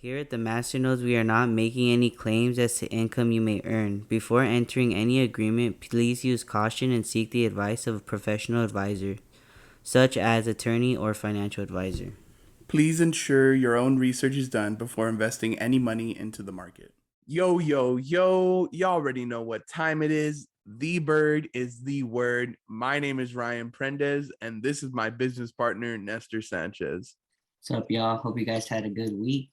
Here at the Masternodes, we are not making any claims as to income you may earn. Before entering any agreement, please use caution and seek the advice of a professional advisor, such as attorney or financial advisor. Please ensure your own research is done before investing any money into the market. Yo, yo, yo, you already know what time it is. The bird is the word. My name is Ryan Prendez, and this is my business partner, Nestor Sanchez. What's up, y'all? Hope you guys had a good week.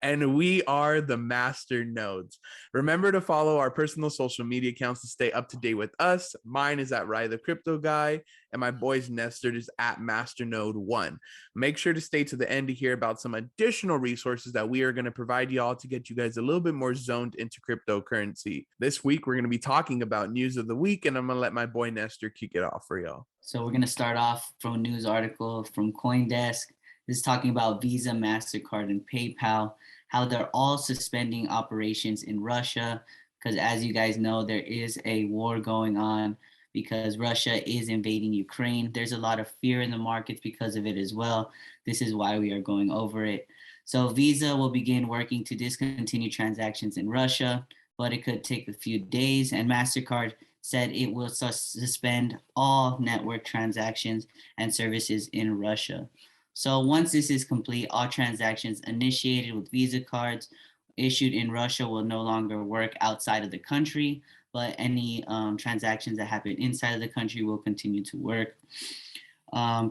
And we are the Master Nodes. Remember to follow our personal social media accounts to stay up to date with us. Mine is at Rye the Crypto Guy, and my boy's Nestor is at Masternode1. Make sure to stay to the end to hear about some additional resources that we are going to provide y'all to get you guys a little bit more zoned into cryptocurrency. This week, we're going to be talking about news of the week, and I'm going to let my boy Nestor kick it off for y'all. So we're going to start off from a news article from CoinDesk. This is talking about Visa, MasterCard, and PayPal, how they're all suspending operations in Russia, because as you guys know, there is a war going on because Russia is invading Ukraine. There's a lot of fear in the markets because of it as well. This is why we are going over it. So Visa will begin working to discontinue transactions in Russia, but it could take a few days, and MasterCard said it will suspend all network transactions and services in Russia. So once this is complete, all transactions initiated with Visa cards issued in Russia will no longer work outside of the country, but any transactions that happen inside of the country will continue to work.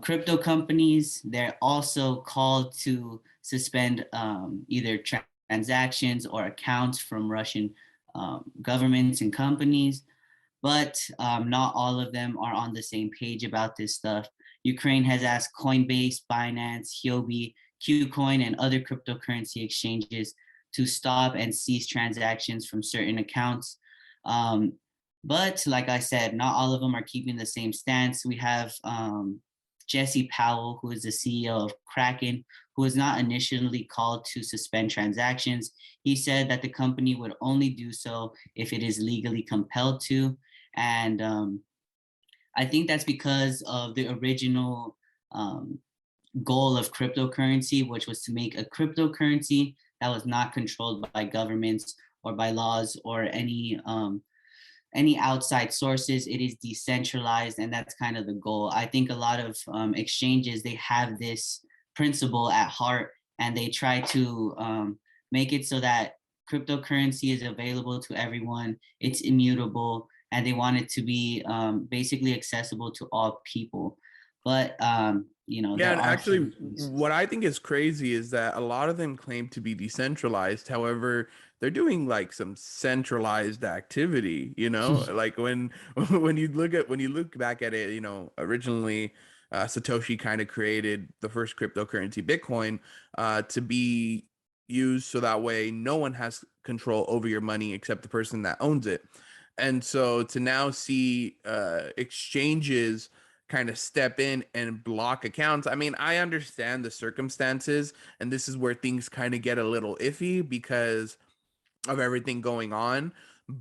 Crypto companies, they're also called to suspend either transactions or accounts from Russian governments and companies, but not all of them are on the same page about this stuff. Ukraine has asked Coinbase, Binance, Huobi, KuCoin, and other cryptocurrency exchanges to stop and cease transactions from certain accounts. But like I said, not all of them are keeping the same stance. We have Jesse Powell, who is the CEO of Kraken, who was not initially called to suspend transactions. He said that the company would only do so if it is legally compelled to. And I think that's because of the original goal of cryptocurrency, which was to make a cryptocurrency that was not controlled by governments or by laws or any outside sources. It is decentralized, and that's kind of the goal. I think a lot of exchanges, they have this principle at heart, and they try to make it so that cryptocurrency is available to everyone. It's immutable, and they want it to be basically accessible to all people. But Yeah, there and are actually, certain things. what I think is crazy is that a lot of them claim to be decentralized. However, they're doing like some centralized activity, like when you look back at it, originally Satoshi kind of created the first cryptocurrency, Bitcoin, to be used so that way no one has control over your money except the person that owns it. And so to now see exchanges kind of step in and block accounts. I mean, I understand the circumstances, and this is where things kind of get a little iffy because of everything going on.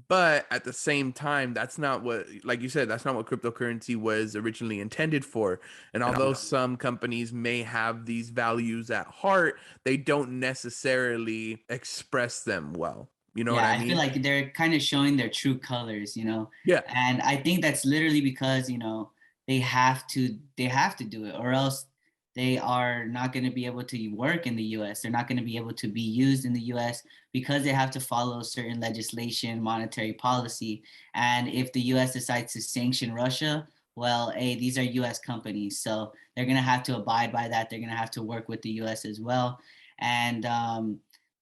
But at the same time, that's not what, like you said, that's not what cryptocurrency was originally intended for. And although some companies may have these values at heart, they don't necessarily express them well. You know what Yeah, I I feel mean? like they're kind of showing their true colors. Yeah. And I think that's literally because, they have to do it, or else they are not going to be able to work in the US. They're not going to be able to be used in the US because they have to follow certain legislation, monetary policy. And if the US decides to sanction Russia, well, hey, these are US companies, so they're going to have to abide by that. They're going to have to work with the US as well. And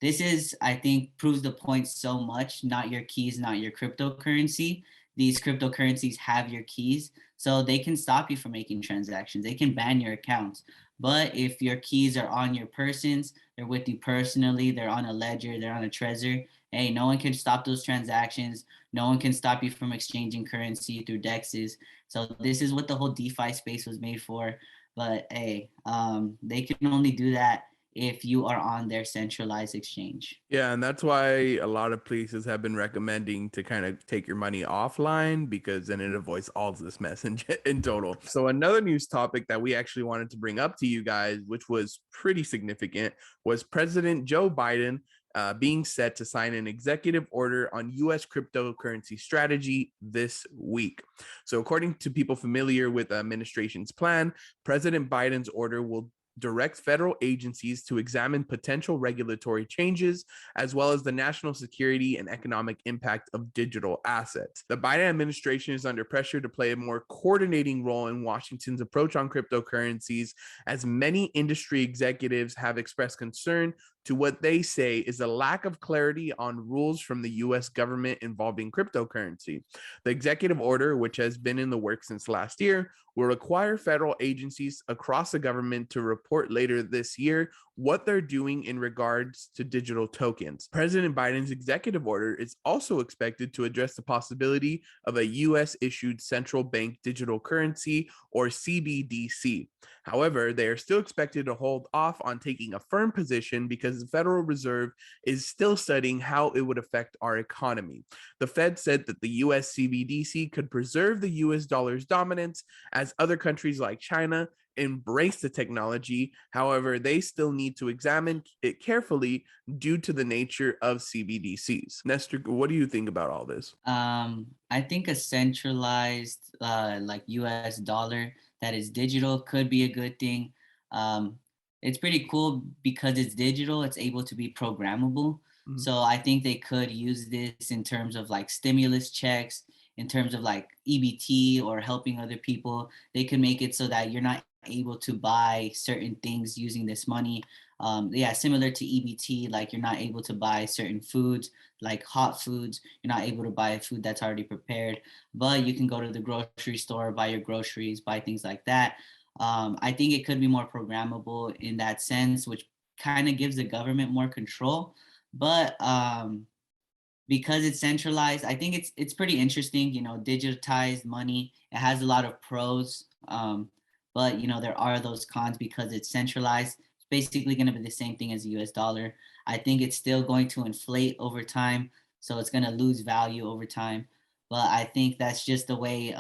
this is, I think, proves the point so much. Not your keys, not your cryptocurrency. These cryptocurrencies have your keys, so they can stop you from making transactions. They can ban your accounts. But if your keys are on your persons, they're with you personally, they're on a ledger, they're on a Trezor, hey, no one can stop those transactions. No one can stop you from exchanging currency through DEXs. So this is what the whole DeFi space was made for. But hey, they can only do that if you are on their centralized exchange. Yeah, and that's why a lot of places have been recommending to kind of take your money offline because then it avoids all of this mess in total. So another news topic that we actually wanted to bring up to you guys, which was pretty significant, was President Joe Biden being set to sign an executive order on U.S. cryptocurrency strategy this week. So according to people familiar with the administration's plan, President Biden's order will direct federal agencies to examine potential regulatory changes, as well as the national security and economic impact of digital assets. The Biden administration is under pressure to play a more coordinating role in Washington's approach on cryptocurrencies, as many industry executives have expressed concern to what they say is a lack of clarity on rules from the US government involving cryptocurrency. The executive order, which has been in the works since last year, will require federal agencies across the government to report later this year what they're doing in regards to digital tokens. President Biden's executive order is also expected to address the possibility of a US issued central bank digital currency, or CBDC. However, they are still expected to hold off on taking a firm position because the Federal Reserve is still studying how it would affect our economy. The Fed said that the US CBDC could preserve the US dollar's dominance as other countries like China embrace the technology. However, they still need to examine it carefully due to the nature of CBDCs. Nestor, what do you think about all this? I think a centralized like US dollar that is digital could be a good thing. Um, it's pretty cool because it's digital, it's able to be programmable. Mhm. So I think they could use this in terms of like stimulus checks, in terms of like EBT or helping other people. They could make it so that you're not able to buy certain things using this money. Yeah, similar to EBT, like you're not able to buy certain foods, like hot foods. You're not able to buy food that's already prepared, but you can go to the grocery store, buy your groceries, buy things like that. I think it could be more programmable in that sense, which kind of gives the government more control. But because it's centralized, I think it's pretty interesting. You know, digitized money. It has a lot of pros, but you know there are those cons because it's centralized. It's basically going to be the same thing as the U.S. dollar. I think it's still going to inflate over time, so it's going to lose value over time. But I think that's just the way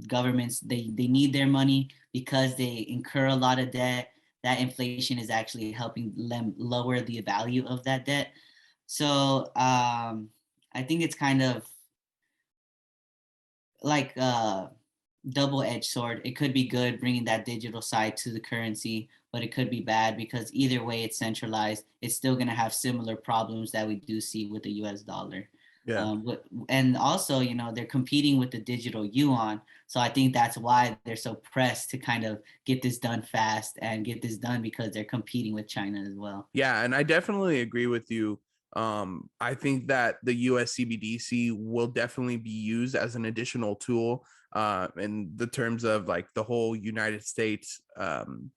governments they need their money because they incur a lot of debt. That inflation is actually helping them lower the value of that debt. So I think it's kind of like a double-edged sword. It could be good bringing that digital side to the currency, but it could be bad because either way it's centralized. It's still going to have similar problems that we do see with the U.S. dollar. Yeah. And also, you know, they're competing with the digital yuan. So I think that's why they're so pressed to kind of get this done fast and get this done because they're competing with China as well. Yeah, and I definitely agree with you. I think that the US CBDC will definitely be used as an additional tool in the terms of like the whole United States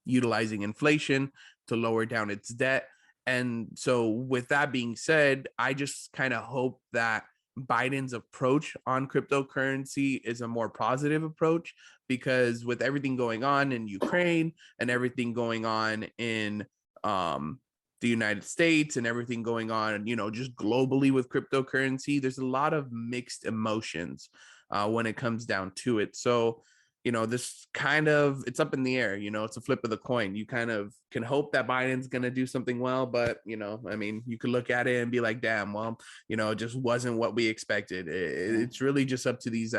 utilizing inflation to lower down its debt. And so, with that being said, I just kind of hope that Biden's approach on cryptocurrency is a more positive approach because with everything going on in Ukraine and everything going on in um, the United States and everything going on, you know, just globally with cryptocurrency, there's a lot of mixed emotions when it comes down to it. So, you know, this kind of it's up in the air, you know, it's a flip of the coin. You kind of can hope that Biden's going to do something well, but, you know, I mean, you could look at it and be like, damn, well, you know, it just wasn't what we expected. It's really just up to these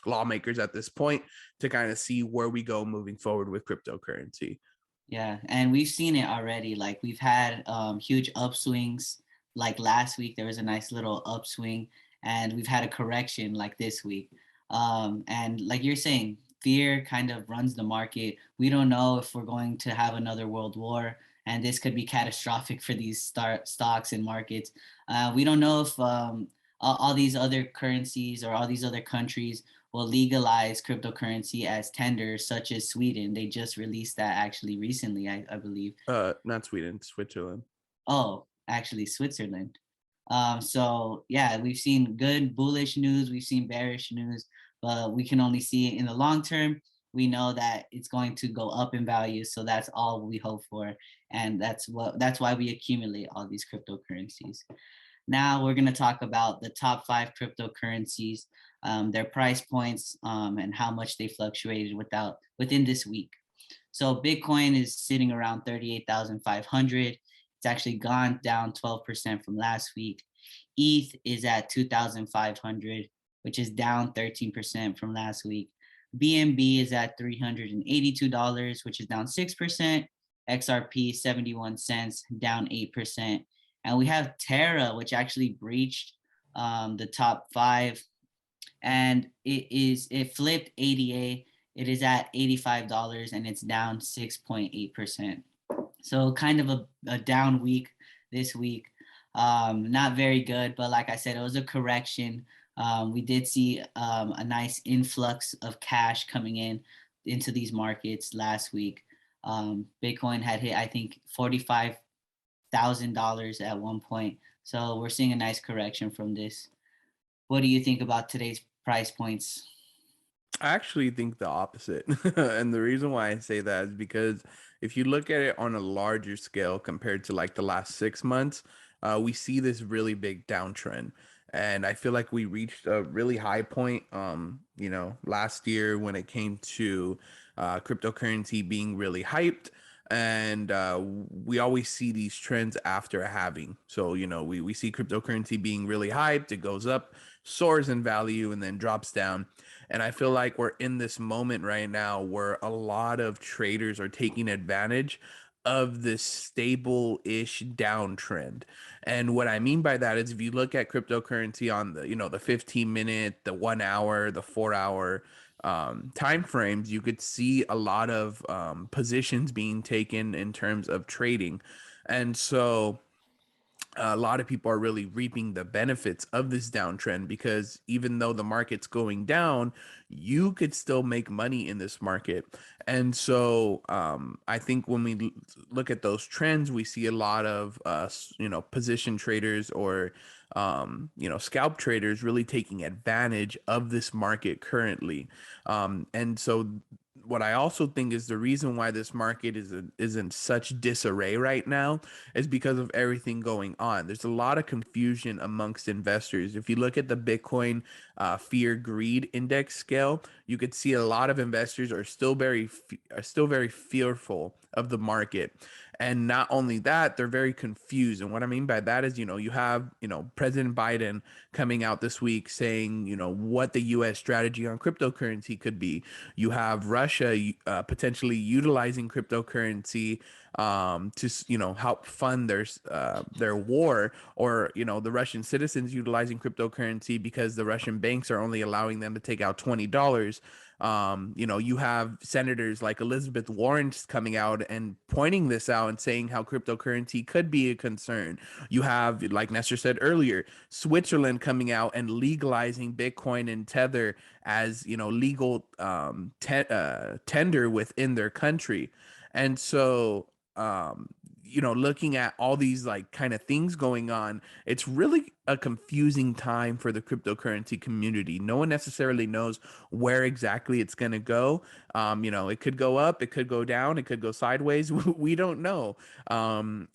lawmakers at this point to kind of see where we go moving forward with cryptocurrency. Yeah, and we've seen it already. Like we've had huge upswings. Like last week, there was a nice little upswing, and we've had a correction like this week. And like you're saying, fear kind of runs the market. We don't know if we're going to have another world war, and this could be catastrophic for these stocks and markets. We don't know if all these other currencies or all these other countries will legalize cryptocurrency as tenders, such as Sweden. They just released that actually recently, I believe. Not Sweden, Switzerland. Oh, actually, Switzerland. So yeah, we've seen good bullish news, we've seen bearish news, but we can only see it in the long term. we know that it's going to go up in value. So that's all we hope for. And that's why we accumulate all these cryptocurrencies. Now we're going to talk about the top 5 cryptocurrencies, their price points, and how much they fluctuated within this week. So Bitcoin is sitting around 38,500. It's actually gone down 12% from last week. ETH is at 2,500, which is down 13% from last week. BNB is at $382, which is down 6%. XRP 71 cents, down 8%. And we have Terra, which actually breached the top 5, and it flipped ADA. It is at $85 and it's down 6.8%. So kind of a down week this week. Not very good, but like I said, it was a correction. We did see a nice influx of cash coming into these markets last week. Bitcoin had hit, I think, $45,000 at one point. So we're seeing a nice correction from this. What do you think about today's price points? I actually think the opposite. And the reason why I say that is because if you look at it on a larger scale compared to like the last 6 months, we see this really big downtrend. And I feel like we reached a really high point, last year when it came to cryptocurrency being really hyped. And we always see these trends after a halving. So, we see cryptocurrency being really hyped, it goes up, soars in value, and then drops down. And I feel like we're in this moment right now where a lot of traders are taking advantage of this stable-ish downtrend. And what I mean by that is if you look at cryptocurrency on the 15 minute, the 1 hour, the 4 hour time frames, you could see a lot of positions being taken in terms of trading. And so a lot of people are really reaping the benefits of this downtrend because even though the market's going down, you could still make money in this market. And so I think when we look at those trends, we see a lot of position traders or scalp traders really taking advantage of this market currently. And so what I also think is the reason why this market is in such disarray right now is because of everything going on. There's a lot of confusion amongst investors. If you look at the Bitcoin fear greed index scale, you could see a lot of investors are still very fearful of the market. And not only that, they're very confused. And what I mean by that is, you have, President Biden coming out this week saying, what the US strategy on cryptocurrency could be. You have Russia potentially utilizing cryptocurrency to help fund their war, or the Russian citizens utilizing cryptocurrency because the Russian banks are only allowing them to take out $20. You have senators like Elizabeth Warren coming out and pointing this out and saying how cryptocurrency could be a concern. You have, like Nestor said earlier, Switzerland coming out and legalizing Bitcoin and Tether as legal tender within their country. And so looking at all these like kind of things going on, it's really a confusing time for the cryptocurrency community. No one necessarily knows where exactly it's going to go. It could go up, it could go down, it could go sideways. We don't know.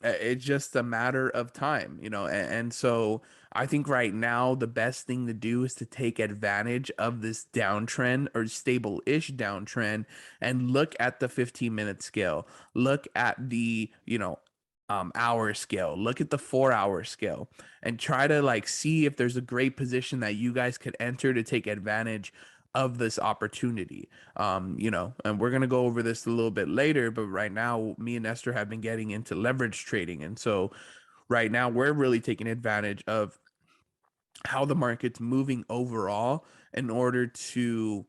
It's just a matter of time, and so I think right now the best thing to do is to take advantage of this downtrend or stable-ish downtrend and look at the 15-minute scale. Look at the, hour scale. Look at the 4 hour scale and try to like see if there's a great position that you guys could enter to take advantage of this opportunity. And we're gonna go over this a little bit later, but right now me and Esther have been getting into leverage trading. And so right now we're really taking advantage of how the market's moving overall in order to,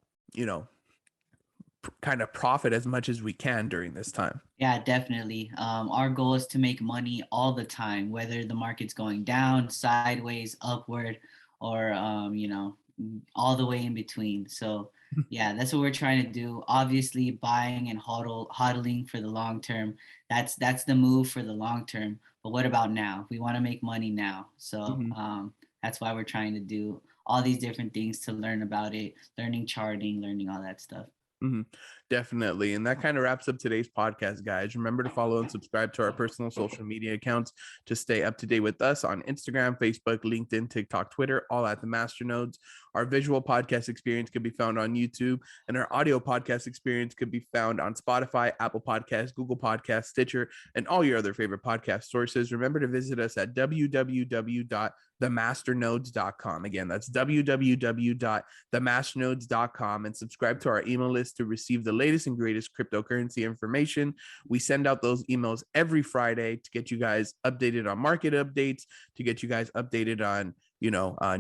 kind of profit as much as we can during this time. Yeah, definitely. Our goal is to make money all the time, whether the market's going down, sideways, upward, or all the way in between. So yeah, that's what we're trying to do. Obviously, buying and hodling for the long term. That's the move for the long term. But what about now? We want to make money now. So Mhm. that's why we're trying to do all these different things to learn about it, learning charting, learning all that stuff. hmm Definitely. And that kind of wraps up today's podcast, guys. Remember to follow and subscribe to our personal social media accounts to stay up to date with us on Instagram, Facebook, LinkedIn, TikTok, Twitter, all at the Masternodes. Our visual podcast experience can be found on YouTube, and our audio podcast experience can be found on Spotify, Apple Podcasts, Google Podcasts, Stitcher, and all your other favorite podcast sources. Remember to visit us at www.themasternodes.com. Again, that's www.themasternodes.com, and subscribe to our email list to receive the latest and greatest cryptocurrency information. We send out those emails every Friday to get you guys updated on market updates, to get you guys updated on,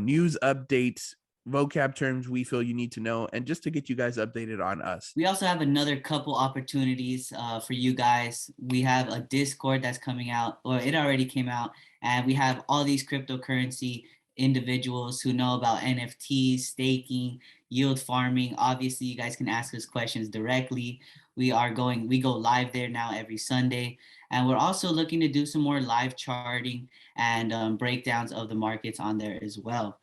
news updates, vocab terms we feel you need to know, and just to get you guys updated on us. We also have another couple opportunities for you guys. We have a Discord that's coming out, or it already came out, and we have all these cryptocurrency individuals who know about NFTs, staking, yield farming. Obviously, you guys can ask us questions directly. We go live there now every Sunday, and we're also looking to do some more live charting and breakdowns of the markets on there as well.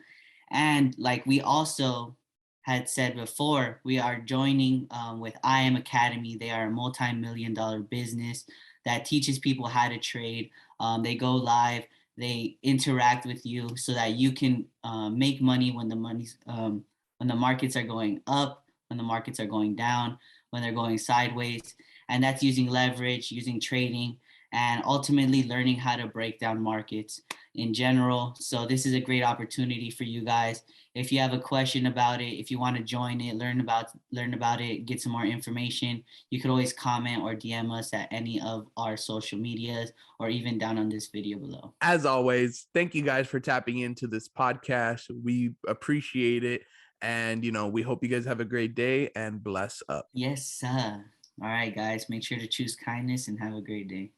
And like we also had said before, we are joining with I Am Academy. They are a multi-million-dollar business that teaches people how to trade. They go live, they interact with you so that you can make money when the markets are going up, when the markets are going down, when they're going sideways. And that's using leverage, using trading, and ultimately learning how to break down markets in general. So this is a great opportunity for you guys. If you have a question about it, if you want to join it, learn about it, get some more information, you could always comment or DM us at any of our social medias or even down on this video below. As always, thank you guys for tapping into this podcast. We appreciate it. And, we hope you guys have a great day, and bless up. Yes, sir. All right, guys, make sure to choose kindness and have a great day.